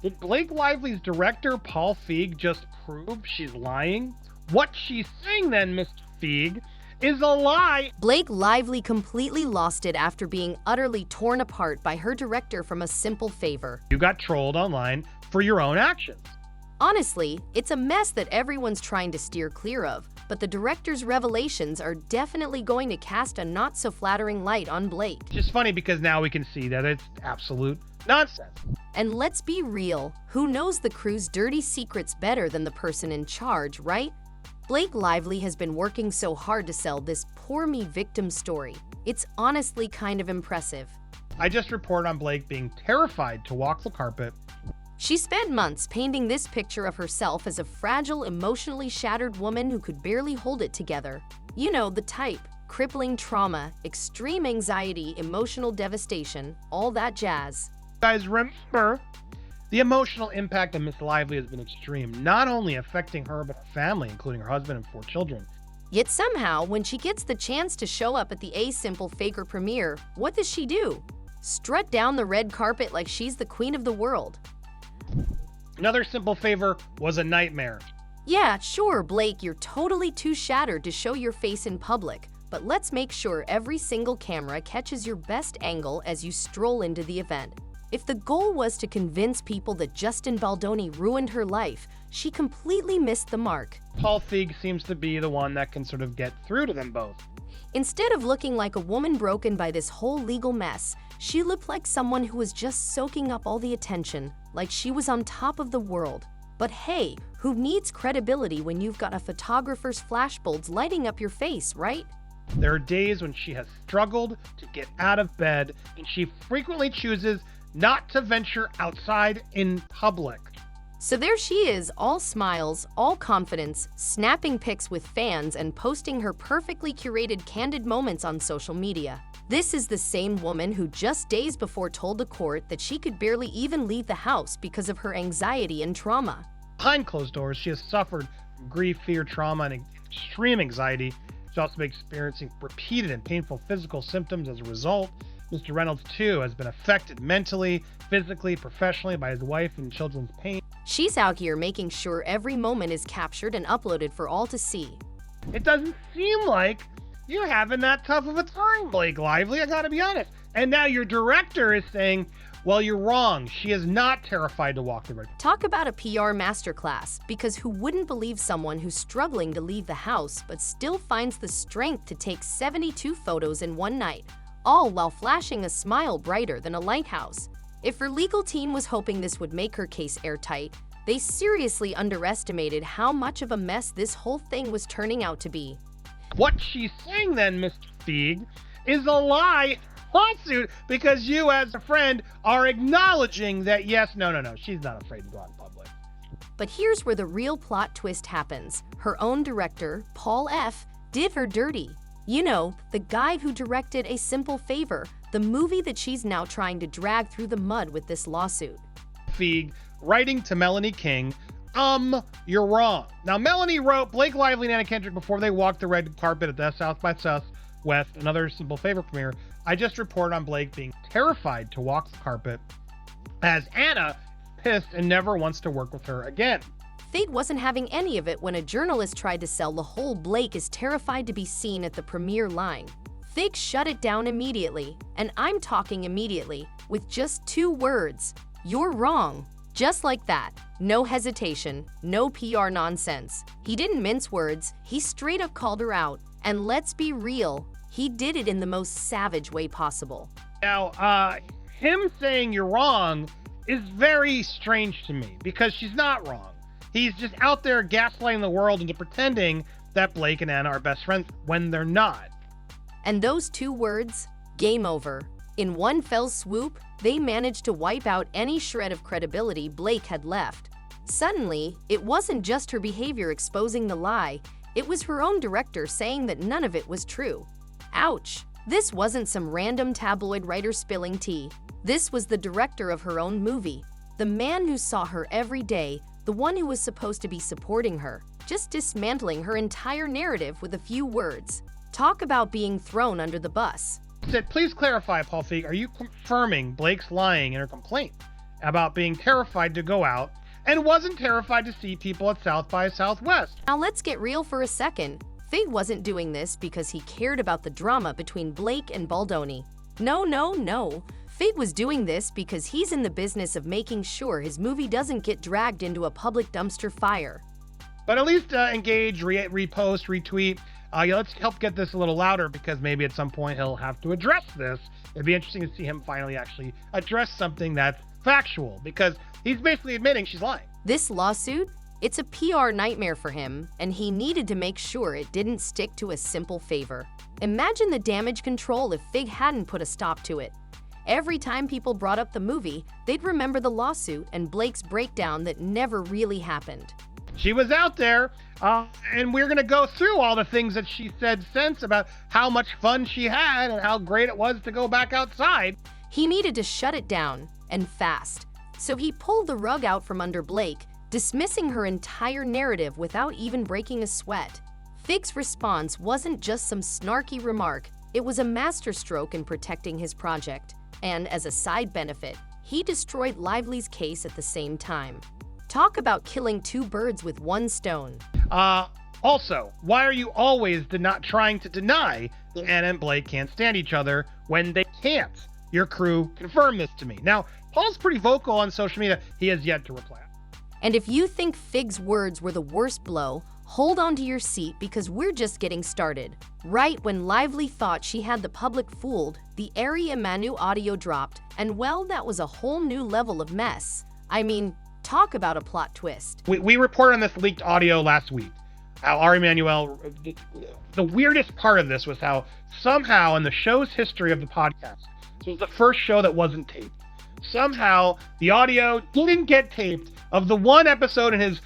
Did Blake Lively's director, Paul Feig, just prove she's lying? What she's saying then, Mr. Feig, is a lie. Blake Lively completely lost it after being utterly torn apart by her director from a simple favor. You got trolled online for your own actions. Honestly, it's a mess that everyone's trying to steer clear of, but the director's revelations are definitely going to cast a not-so-flattering light on Blake. It's just funny because now we can see that it's absolute nonsense. And let's be real, who knows the crew's dirty secrets better than the person in charge, right? Blake Lively has been working so hard to sell this poor me victim story. It's honestly kind of impressive. I just reported on Blake being terrified to walk the carpet. She spent months painting this picture of herself as a fragile, emotionally shattered woman who could barely hold it together. You know, the type. Crippling trauma, extreme anxiety, emotional devastation, all that jazz. Guys, remember, the emotional impact of Miss Lively has been extreme, not only affecting her but her family, including her husband and 4 children. Yet somehow, when she gets the chance to show up at the A Simple Faker premiere, what does she do? Strut down the red carpet like she's the queen of the world. Another simple favor was a nightmare. Yeah, sure, Blake, you're totally too shattered to show your face in public, but let's make sure every single camera catches your best angle as you stroll into the event. If the goal was to convince people that Justin Baldoni ruined her life, she completely missed the mark. Paul Feig seems to be the one that can sort of get through to them both. Instead of looking like a woman broken by this whole legal mess, she looked like someone who was just soaking up all the attention, like she was on top of the world. But hey, who needs credibility when you've got a photographer's flashbulbs lighting up your face, right? There are days when she has struggled to get out of bed, and she frequently chooses not to venture outside in public. So there she is, all smiles, all confidence, snapping pics with fans and posting her perfectly curated candid moments on social media. This is the same woman who just days before told the court that she could barely even leave the house because of her anxiety and trauma. Behind closed doors, she has suffered from grief, fear, trauma, and extreme anxiety. She's also been experiencing repeated and painful physical symptoms as a result. Mr. Reynolds, too, has been affected mentally, physically, professionally by his wife and children's pain. She's out here making sure every moment is captured and uploaded for all to see. It doesn't seem like you're having that tough of a time, Blake Lively, I gotta be honest. And now your director is saying, well, you're wrong. She is not terrified to walk the red. Talk about a PR masterclass, because who wouldn't believe someone who's struggling to leave the house but still finds the strength to take 72 photos in one night, all while flashing a smile brighter than a lighthouse? If her legal team was hoping this would make her case airtight, they seriously underestimated how much of a mess this whole thing was turning out to be. What she's saying then, Mr. Feig, is a lie lawsuit because you as a friend are acknowledging that yes, no, she's not afraid to go out in public. But here's where the real plot twist happens. Her own director, Paul F., did her dirty. You know, the guy who directed A Simple Favor, the movie that she's now trying to drag through the mud with this lawsuit. Feig writing to Melanie King, you're wrong. Now, Melanie wrote Blake Lively and Anna Kendrick before they walked the red carpet at the South by Southwest, another Simple Favor premiere. I just reported on Blake being terrified to walk the carpet as Anna is pissed and never wants to work with her again. Feig wasn't having any of it when a journalist tried to sell the whole Blake is terrified to be seen at the premiere line. Feig shut it down immediately, and I'm talking immediately, with just 2 words. You're wrong. Just like that. No hesitation, no PR nonsense. He didn't mince words, he straight up called her out. And let's be real, he did it in the most savage way possible. Now, him saying you're wrong is very strange to me because she's not wrong. He's just out there gaslighting the world into pretending that Blake and Anna are best friends when they're not. And those 2 words, game over. In one fell swoop, they managed to wipe out any shred of credibility Blake had left. Suddenly, it wasn't just her behavior exposing the lie, it was her own director saying that none of it was true. Ouch! This wasn't some random tabloid writer spilling tea. This was the director of her own movie, the man who saw her every day, the one who was supposed to be supporting her, just dismantling her entire narrative with a few words. Talk about being thrown under the bus. Said, please clarify, Paul Feig, are you confirming Blake's lying in her complaint? about being terrified to go out and wasn't terrified to see people at South by Southwest. Now let's get real for a second. Fig wasn't doing this because he cared about the drama between Blake and Baldoni. No. Fig was doing this because he's in the business of making sure his movie doesn't get dragged into a public dumpster fire. But at least engage, repost, retweet. Let's help get this a little louder, because maybe at some point he'll have to address this. It'd be interesting to see him finally actually address something that's factual, because he's basically admitting she's lying. This lawsuit, it's a PR nightmare for him, and he needed to make sure it didn't stick to a simple favor. Imagine the damage control if Fig hadn't put a stop to it. Every time people brought up the movie, they'd remember the lawsuit and Blake's breakdown that never really happened. She was out there, and we're going to go through all the things that she said since about how much fun she had and how great it was to go back outside. He needed to shut it down, and fast. So he pulled the rug out from under Blake, dismissing her entire narrative without even breaking a sweat. Fig's response wasn't just some snarky remark, it was a masterstroke in protecting his project. And as a side benefit, he destroyed Lively's case at the same time. Talk about killing two birds with one stone. Also, why are you always not trying to deny that Anna and Blake can't stand each other when they can't? Your crew confirmed this to me. Now, Paul's pretty vocal on social media. He has yet to reply. And if you think Fig's words were the worst blow, hold on to your seat, because we're just getting started. Right when Lively thought she had the public fooled, the Ari Emanuel audio dropped, and well, that was a whole new level of mess. I mean, talk about a plot twist. We reported on this leaked audio last week. How Ari Emanuel, the weirdest part of this was how somehow in the show's history of the podcast, this was the first show that wasn't taped. Somehow the audio didn't get taped of the one episode in his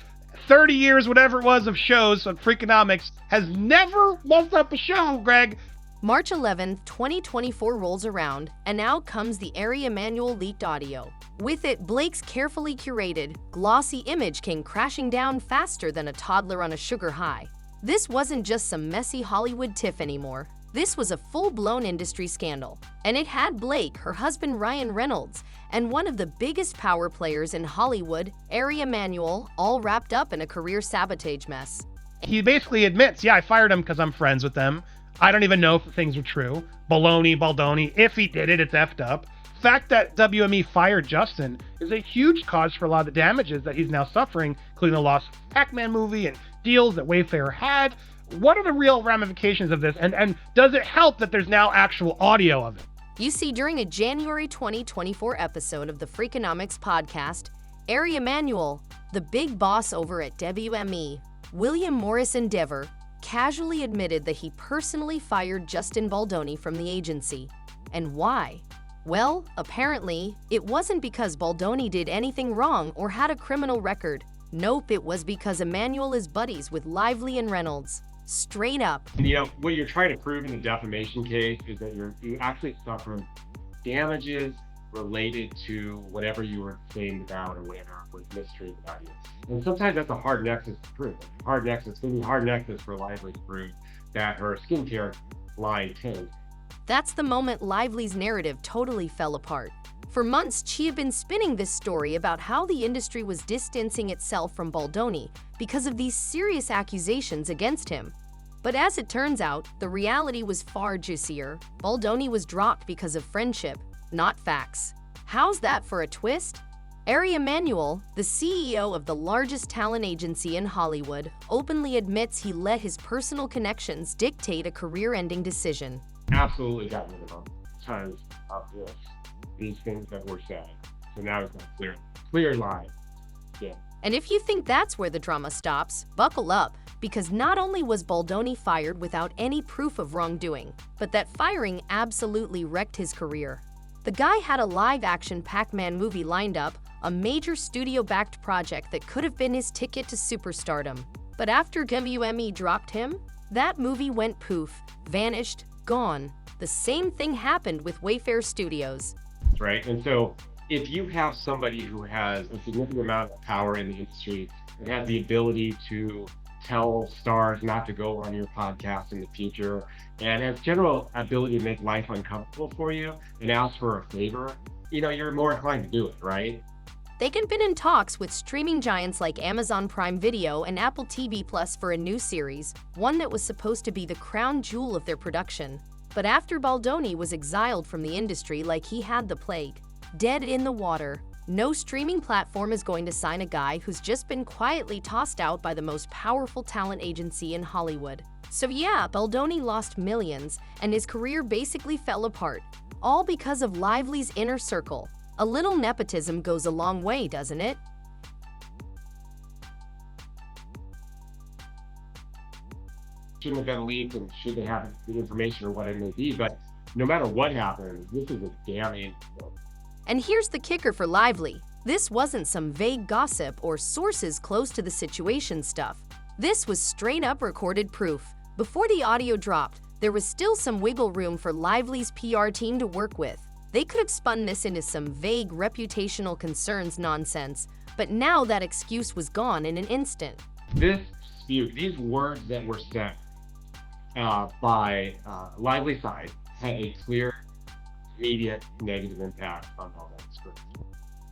30 years, whatever it was, of shows on Freakonomics, has never messed up a show, Greg. March 11th, 2024 rolls around, and now comes the Ari Emanuel leaked audio. With it, Blake's carefully curated, glossy image came crashing down faster than a toddler on a sugar high. This wasn't just some messy Hollywood tiff anymore. This was a full-blown industry scandal. And it had Blake, her husband Ryan Reynolds, and one of the biggest power players in Hollywood, Ari Emanuel, all wrapped up in a career sabotage mess. He basically admits, yeah, I fired him because I'm friends with them. I don't even know if the things are true. Baloney, Baldoni. If he did it, it's effed up. The fact that WME fired Justin is a huge cause for a lot of the damages that he's now suffering, including the lost Pac-Man movie and deals that Wayfair had. What are the real ramifications of this? And does it help that there's now actual audio of it? You see, during a January 2024 episode of the Freakonomics podcast, Ari Emanuel, the big boss over at WME, William Morrison Dever, casually admitted that he personally fired Justin Baldoni from the agency. And why? Well, apparently, it wasn't because Baldoni did anything wrong or had a criminal record. Nope, it was because Emanuel is buddies with Lively and Reynolds. Straight up. What you're trying to prove in the defamation case is that you actually suffered damages related to whatever you were saying about or whatever was mistreated about you. And sometimes that's a hard nexus to prove. Hard nexus for Lively to prove that her skincare line tanked. That's the moment Lively's narrative totally fell apart. For months, she had been spinning this story about how the industry was distancing itself from Baldoni because of these serious accusations against him. But as it turns out, the reality was far juicier. Baldoni was dropped because of friendship, not facts. How's that for a twist? Ari Emanuel, the CEO of the largest talent agency in Hollywood, openly admits he let his personal connections dictate a career-ending decision. Absolutely got rid of them because of these things that were said. So now it's not clear line. Yeah. And if you think that's where the drama stops, buckle up, because not only was Baldoni fired without any proof of wrongdoing, but that firing absolutely wrecked his career. The guy had a live-action Pac-Man movie lined up, a major studio-backed project that could have been his ticket to superstardom. But after WME dropped him, that movie went poof, vanished, gone. The same thing happened with Wayfair Studios. Right, and so if you have somebody who has a significant amount of power in the industry and has the ability to tell stars not to go on your podcast in the future and has general ability to make life uncomfortable for you and ask for a favor, you're more inclined to do it, right? They had been in talks with streaming giants like Amazon Prime Video and Apple TV Plus for a new series, one that was supposed to be the crown jewel of their production. But after Baldoni was exiled from the industry like he had the plague, dead in the water, no streaming platform is going to sign a guy who's just been quietly tossed out by the most powerful talent agency in Hollywood. So yeah, Baldoni lost millions, and his career basically fell apart, all because of Lively's inner circle. A little nepotism goes a long way, doesn't it? Shouldn't have been leaked, and should they have the information or what it may be, but no matter what happens, this is a damning. And here's the kicker for Lively. This wasn't some vague gossip or sources close to the situation stuff. This was straight-up recorded proof. Before the audio dropped, there was still some wiggle room for Lively's PR team to work with. They could have spun this into some vague reputational concerns nonsense, but now that excuse was gone in an instant. This dispute, these words that were said by Lively side had a clear, immediate negative impact on all that script.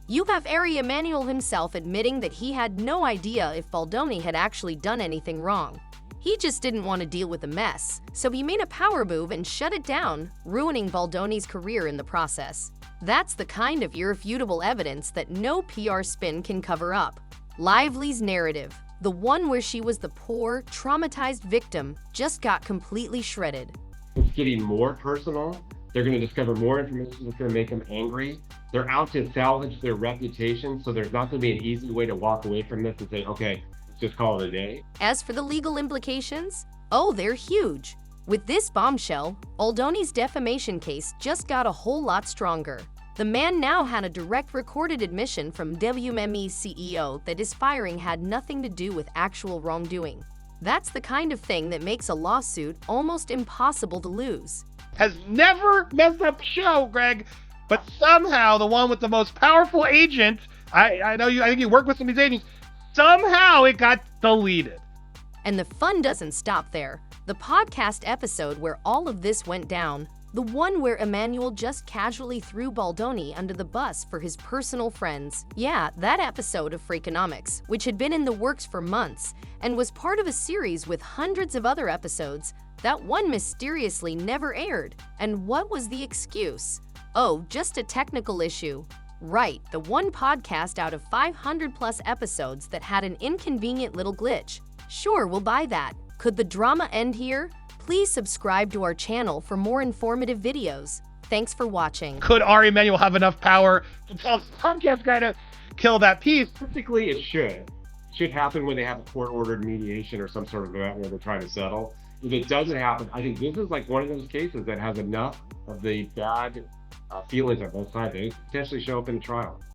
You have Ari Emanuel himself admitting that he had no idea if Baldoni had actually done anything wrong. He just didn't want to deal with the mess, so he made a power move and shut it down, ruining Baldoni's career in the process. That's the kind of irrefutable evidence that no PR spin can cover up. Lively's narrative, the one where she was the poor, traumatized victim, just got completely shredded. It's getting more personal. They're going to discover more information that's going to make them angry. They're out to salvage their reputation, so there's not going to be an easy way to walk away from this and say, okay, let's just call it a day. As for the legal implications, oh, they're huge. With this bombshell, Baldoni's defamation case just got a whole lot stronger. The man now had a direct recorded admission from WME's CEO that his firing had nothing to do with actual wrongdoing. That's the kind of thing that makes a lawsuit almost impossible to lose. Has never messed up the show, Greg, but somehow the one with the most powerful agent, I think you work with some of these agents, somehow it got deleted. And the fun doesn't stop there. The podcast episode where all of this went down, the one where Emmanuel just casually threw Baldoni under the bus for his personal friends. Yeah, that episode of Freakonomics, which had been in the works for months and was part of a series with hundreds of other episodes, that one mysteriously never aired. And what was the excuse? Oh, just a technical issue. Right, the one podcast out of 500 plus episodes that had an inconvenient little glitch. Sure, we'll buy that. Could the drama end here? Please subscribe to our channel for more informative videos. Thanks for watching. Could Ari Emanuel have enough power to tell the podcast guy to kill that piece? Typically, it should. It should happen when they have a court-ordered mediation or some sort of event where they're trying to settle. If it doesn't happen, I think this is like one of those cases that has enough of the bad feelings on both sides. They potentially show up in trial.